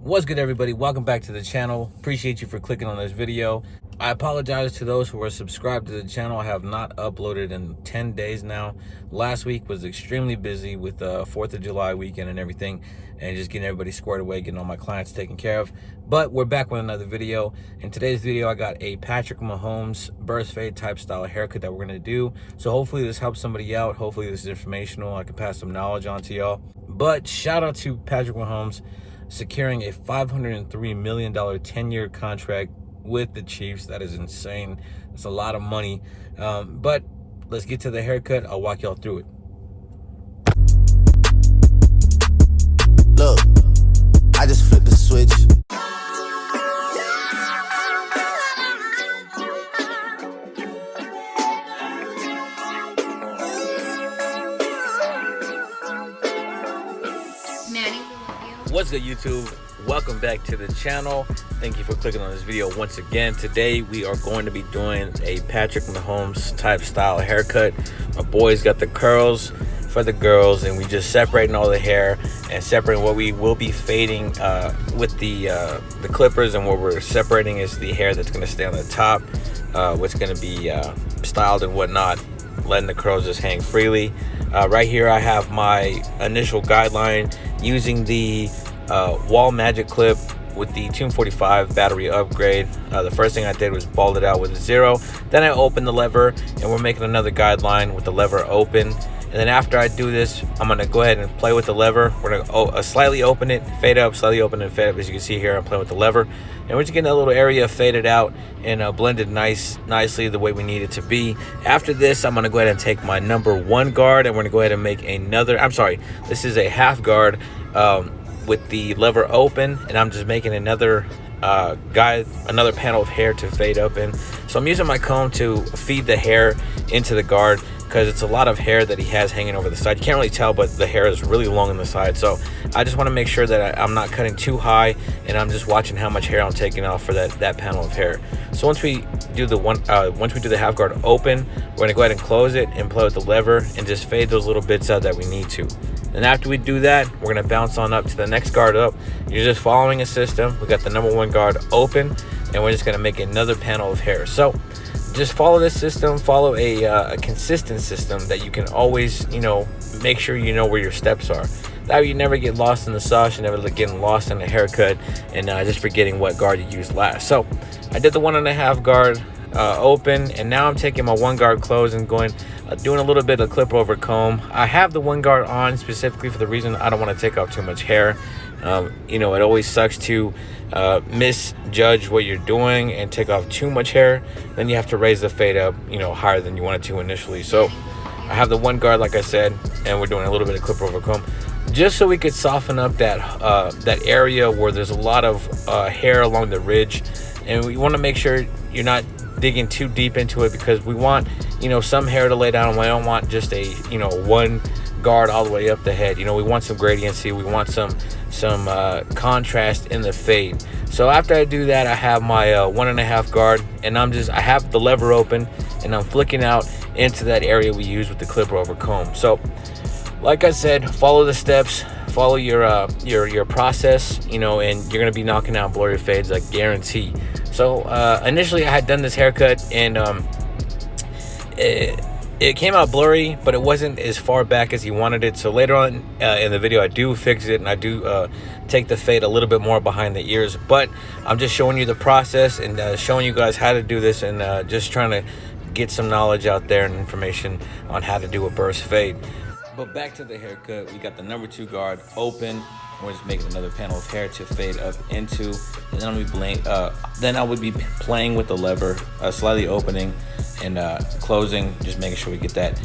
What's good, everybody? Welcome back to the channel. Appreciate you for clicking on this video. I apologize to those who are subscribed to the channel. I have not uploaded in 10 days now. Last week was extremely busy with the 4th of July weekend and everything, and just getting everybody squared away, getting all my clients taken care of. But we're back with another video. In today's video, I got a Patrick Mahomes burst fade type style haircut that we're gonna do. So hopefully this helps somebody out. Hopefully this is informational. I can pass some knowledge on to y'all. But shout out to Patrick Mahomes securing a $503 million 10-year contract with the Chiefs. That is insane. That's a lot of money. But let's get to the haircut. I'll walk y'all through it. Look, I just flipped the switch. What's good, YouTube? Welcome back to the channel. Thank you for clicking on this video once again. Today we are going to be doing a Patrick Mahomes type style haircut. My boys got the curls for the girls, and we just separating all the hair and separating what we will be fading with the clippers, and what we're separating is the hair that's going to stay on the top, what's going to be styled and whatnot, letting the curls just hang freely. Right here I have my initial guideline using the wall magic clip with the 245 battery upgrade. The first thing I did was balled it out with a 0. Then I opened the lever, and we're making another guideline with the lever open. And then after I do this, I'm gonna go ahead and play with the lever. We're gonna slightly open it, fade up, slightly open and fade up. As you can see here, I'm playing with the lever, and we're just getting a little area faded out and blended nicely the way we need it to be. After this, I'm gonna go ahead and take my number 1 guard, and we're gonna go ahead and make another. I'm sorry, this is a half guard with the lever open, and I'm just making another another panel of hair to fade up in. So I'm using my comb to feed the hair into the guard, because it's a lot of hair that he has hanging over the side. You can't really tell, but the hair is really long on the side. So I just want to make sure that I'm not cutting too high, and I'm just watching how much hair I'm taking off for that panel of hair. So once we do the half guard open, we're gonna go ahead and close it and play with the lever and just fade those little bits out that we need to. And after we do that, we're gonna bounce on up to the next guard up. You're just following a system. We got the number 1 guard open, and we're just gonna make another panel of hair. So just follow this system, follow a consistent system that you can always, make sure you know where your steps are. That way you never get lost in the sauce, you never getting lost in the haircut, and just forgetting what guard you used last. So I did the 1.5 guard open, and now I'm taking my 1 guard close and doing a little bit of clip over comb. I have the 1 guard on specifically for the reason I don't want to take off too much hair. It always sucks to misjudge what you're doing and take off too much hair. Then you have to raise the fade up higher than you wanted to initially. So I have the 1 guard, like I said, and we're doing a little bit of clip over comb just so we could soften up that area where there's a lot of hair along the ridge, and we want to make sure you're not digging too deep into it, because we want some hair to lay down. We don't want just a 1 guard all the way up the head. We want some gradiency, we want some contrast in the fade. So after I do that, I have my 1.5 guard, and I have the lever open, and I'm flicking out into that area we use with the clipper over comb. So like I said, follow the steps, follow your process, and you're gonna be knocking out blurry fades, I guarantee. So initially I had done this haircut, and it came out blurry, but it wasn't as far back as he wanted it. So later on in the video, I do fix it, and I do take the fade a little bit more behind the ears. But I'm just showing you the process and showing you guys how to do this, and just trying to get some knowledge out there and information on how to do a burst fade. But back to the haircut, we got the number 2 guard open. We're just making another panel of hair to fade up into, and then I would be playing with the lever, slightly opening and closing, just making sure we get that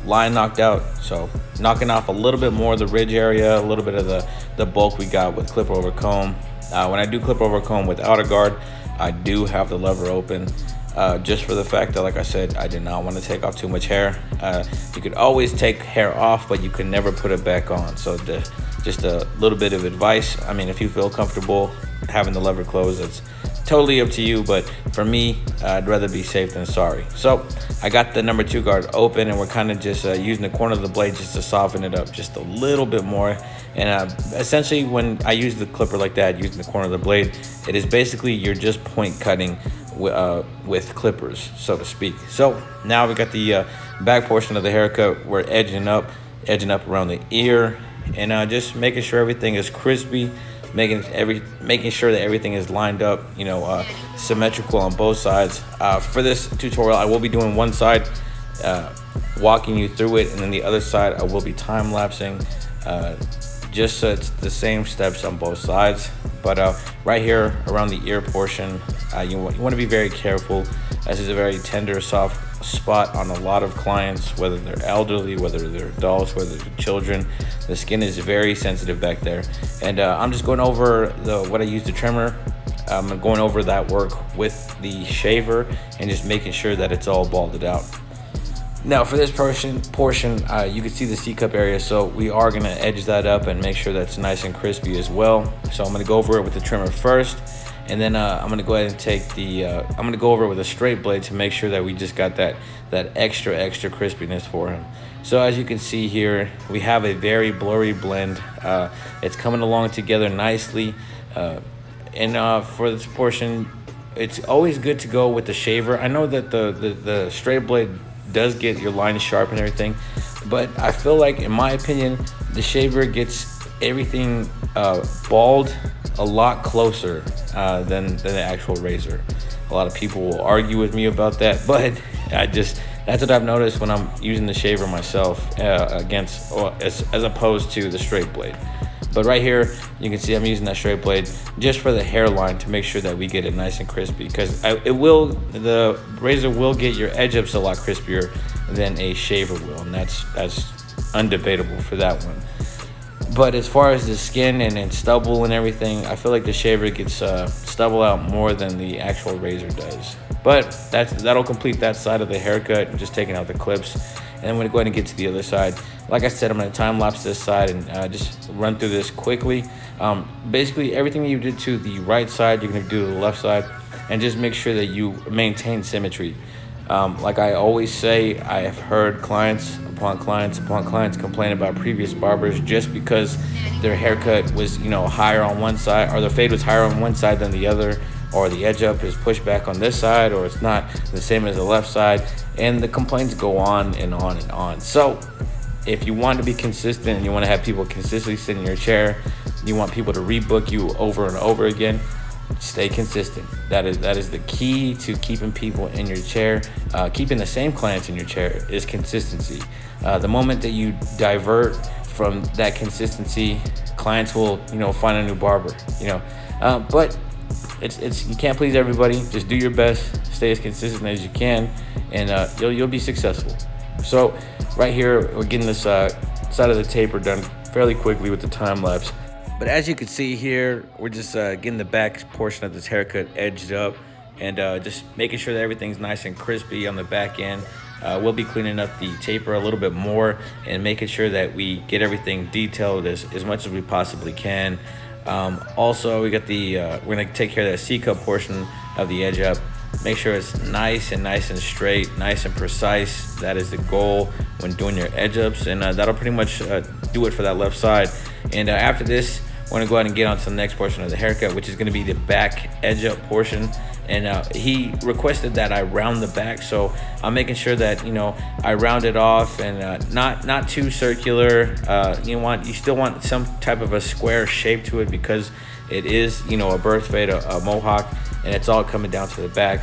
line knocked out. So knocking off a little bit more of the ridge area, a little bit of the bulk we got with clip over comb. When I do clip over comb without a guard, I do have the lever open, just for the fact that, like I said, I did not want to take off too much hair. You could always take hair off, but you can never put it back on. So just a little bit of advice. I mean, if you feel comfortable having the lever closed, totally up to you, but for me, I'd rather be safe than sorry. So I got the number 2 guard open, and we're kind of just using the corner of the blade just to soften it up just a little bit more. And essentially, when I use the clipper like that, using the corner of the blade, it is basically you're just point cutting with clippers, so to speak. So now we got the back portion of the haircut. We're edging up around the ear, and just making sure everything is crispy, making sure that everything is lined up, symmetrical on both sides. For this tutorial, I will be doing one side, walking you through it, and then the other side I will be time lapsing, just so it's the same steps on both sides. But right here around the ear portion, you want to be very careful. This is a very tender, soft spot on a lot of clients, whether they're elderly, whether they're adults, whether they're children. The skin is very sensitive back there. And I'm just going over what I use the trimmer. I'm going over that work with the shaver and just making sure that it's all balded out. Now for this portion, you can see the C-cup area, so we are going to edge that up and make sure that's nice and crispy as well. So I'm going to go over it with the trimmer first, and then I'm going to go ahead and take I'm going to go over it with a straight blade to make sure that we just got that extra crispiness for him. So as you can see here, we have a very blurry blend. It's coming along together nicely, and for this portion, it's always good to go with the shaver. I know that the straight blade does get your lines sharp and everything, but I feel like, in my opinion, the shaver gets everything bald a lot closer than the actual razor. A lot of people will argue with me about that, but that's what I've noticed when I'm using the shaver myself, as opposed to the straight blade. But right here, you can see I'm using that straight blade just for the hairline to make sure that we get it nice and crispy, because the razor will get your edge ups a lot crispier than a shaver will, and that's undebatable for that one. But as far as the skin and stubble and everything, I feel like the shaver gets stubble out more than the actual razor does. But that'll complete that side of the haircut. I'm just taking out the clips, and then I'm going to go ahead and get to the other side. Like I said, I'm going to time lapse this side and just run through this quickly. Basically, everything you did to the right side, you're going to do to the left side, and just make sure that you maintain symmetry. Like I always say, I have heard clients upon clients complain about previous barbers just because their haircut was, higher on one side, or the fade was higher on one side than the other, or the edge up is pushed back on this side, or it's not the same as the left side, and the complaints go on and on and on. So if you want to be consistent and you want to have people consistently sit in your chair, you want people to rebook you over and over again, stay consistent. That is the key to keeping people in your chair. Keeping the same clients in your chair is consistency. The moment that you divert from that consistency, clients will find a new barber. But it's you can't please everybody. Just do your best, stay as consistent as you can, and you'll be successful. So right here, we're getting this side of the taper done fairly quickly with the time lapse. But as you can see here, we're just getting the back portion of this haircut edged up, and just making sure that everything's nice and crispy on the back end. We'll be cleaning up the taper a little bit more and making sure that we get everything detailed as much as we possibly can. Also, we got we're gonna take care of that C-cup portion of the edge up. Make sure it's nice and straight, nice and precise. That is the goal when doing your edge ups, and that'll pretty much do it for that left side. And after this, we're gonna go ahead and get on to the next portion of the haircut, which is gonna be the back edge up portion. And he requested that I round the back, so I'm making sure that I round it off, and not too circular. You still want some type of a square shape to it, because it is a birth fade, a mohawk, and it's all coming down to the back.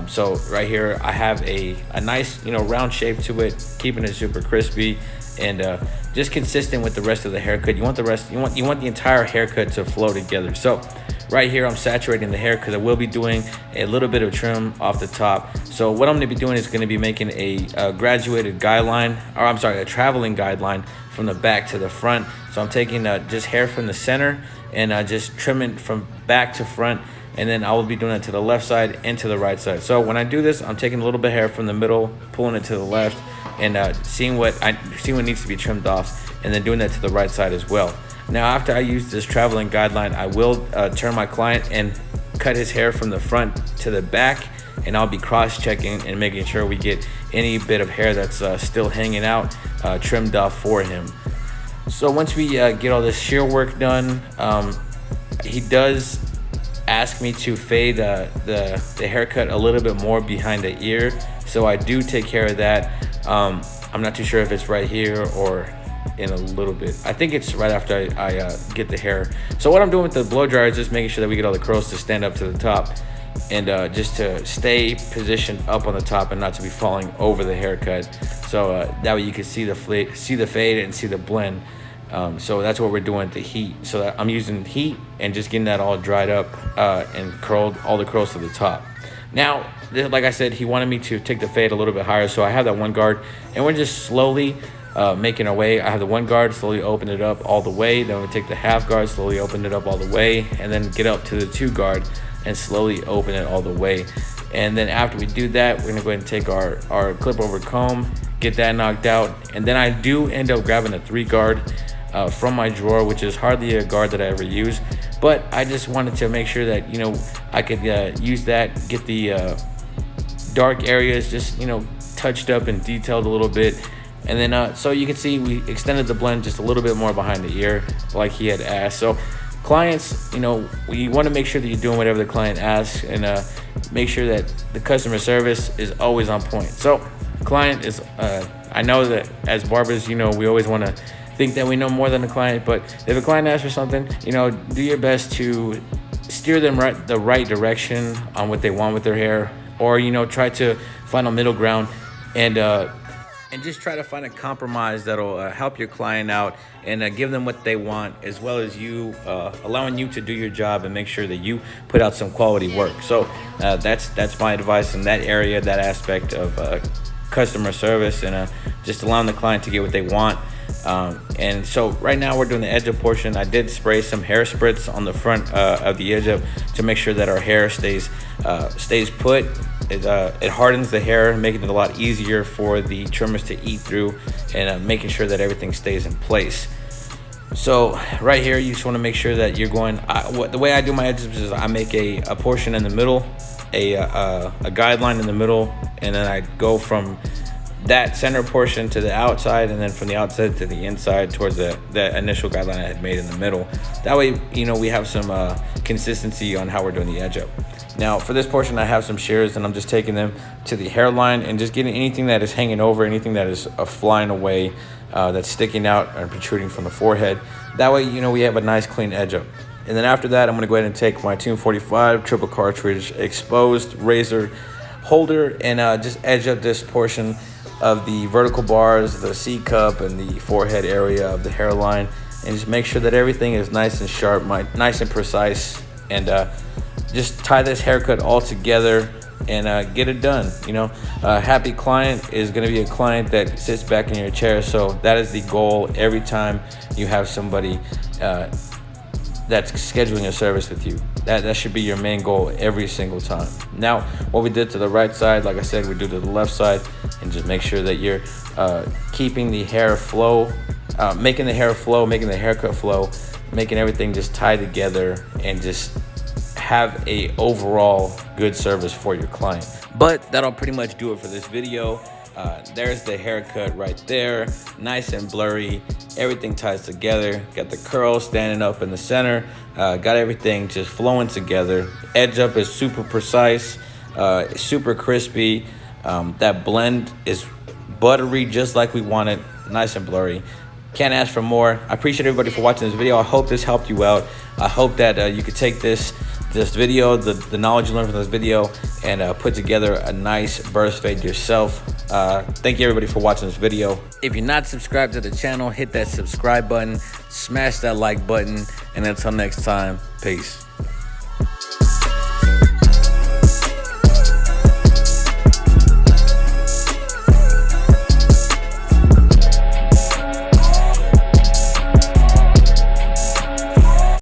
So right here I have a nice round shape to it, keeping it super crispy and just consistent with the rest of the haircut. You want the entire haircut to flow together. So right here I'm saturating the hair because I will be doing a little bit of trim off the top. So what I'm going to be doing is going to be making a graduated guideline, or I'm sorry, a traveling guideline from the back to the front. So I'm taking just hair from the center and just trimming from back to front, and then I will be doing it to the left side and to the right side. So when I do this, I'm taking a little bit of hair from the middle, pulling it to the left, and seeing what needs to be trimmed off, and then doing that to the right side as well. Now, after I use this traveling guideline, I will turn my client and cut his hair from the front to the back, and I'll be cross-checking and making sure we get any bit of hair that's still hanging out trimmed off for him. So once we get all this shear work done, he does ask me to fade the haircut a little bit more behind the ear, so I do take care of that. I'm not too sure if it's right here or in a little bit. I think it's right after I get the hair. So what I'm doing with the blow dryer is just making sure that we get all the curls to stand up to the top, and just to stay positioned up on the top and not to be falling over the haircut. So that way you can see the fade and see the blend. So that's what we're doing with the heat. So that I'm using heat and just getting that all dried up and curled, all the curls to the top. Now, like I said, he wanted me to take the fade a little bit higher, so I have that one guard, and we're just slowly making our way. I have the one guard, slowly open it up all the way, then we take the half guard, slowly open it up all the way, and then get up to the 2 guard and slowly open it all the way. And then after we do that, we're gonna go ahead and take our clip over comb, get that knocked out, and then I do end up grabbing a 3 guard from my drawer, which is hardly a guard that I ever use, but I just wanted to make sure that, you know, I could use that, get the dark areas just, you know, touched up and detailed a little bit. And then so you can see we extended the blend just a little bit more behind the ear like he had asked. So clients, you know, we want to make sure that you're doing whatever the client asks, and make sure that the customer service is always on point. So client is I know that as barbers, you know, we always want to think that we know more than the client, but if a client asks for something, you know, do your best to steer them the right direction on what they want with their hair, or, you know, try to find a middle ground and just try to find a compromise that'll help your client out and give them what they want, as well as you allowing you to do your job and make sure that you put out some quality work. So that's my advice in that area, that aspect of customer service, and just allowing the client to get what they want. And so right now we're doing the edge up portion. I did spray some hair spritz on the front of the edge up to make sure that our hair stays put. It hardens the hair, making it a lot easier for the trimmers to eat through, and making sure that everything stays in place. So right here, you just want to make sure that you're going. The way I do my edges is I make a portion in the middle, a guideline in the middle, and then I go from that center portion to the outside, and then from the outside to the inside towards the initial guideline I had made in the middle. That way, you know, we have some consistency on how we're doing the edge up. Now for this portion, I have some shears, and I'm just taking them to the hairline and just getting anything that is hanging over, anything that is flying away, that's sticking out and protruding from the forehead. That way, you know, we have a nice clean edge up. And then after that, I'm gonna go ahead and take my 245 triple cartridge exposed razor holder and just edge up this portion of the vertical bars, the C cup, and the forehead area of the hairline, and just make sure that everything is nice and sharp, nice and precise, and just tie this haircut all together and get it done. You know, a happy client is going to be a client that sits back in your chair. So that is the goal every time you have somebody that's scheduling a service with you. That should be your main goal every single time. Now, what we did to the right side, like I said, we do to the left side, and just make sure that you're keeping the hair flow, making the hair flow, making the haircut flow, making everything just tie together, and just have a overall good service for your client. But that'll pretty much do it for this video. There's the haircut right there, nice and blurry. Everything ties together. Got the curls standing up in the center. Got everything just flowing together. Edge up is super precise, super crispy. That blend is buttery, just like we want it. Nice and blurry. Can't ask for more. I appreciate everybody for watching this video. I hope this helped you out. I hope that you could take this video, the knowledge you learned from this video, and put together a nice burst fade yourself. Thank you everybody for watching this video. If you're not subscribed to the channel, hit that subscribe button, smash that like button, and until next time, peace.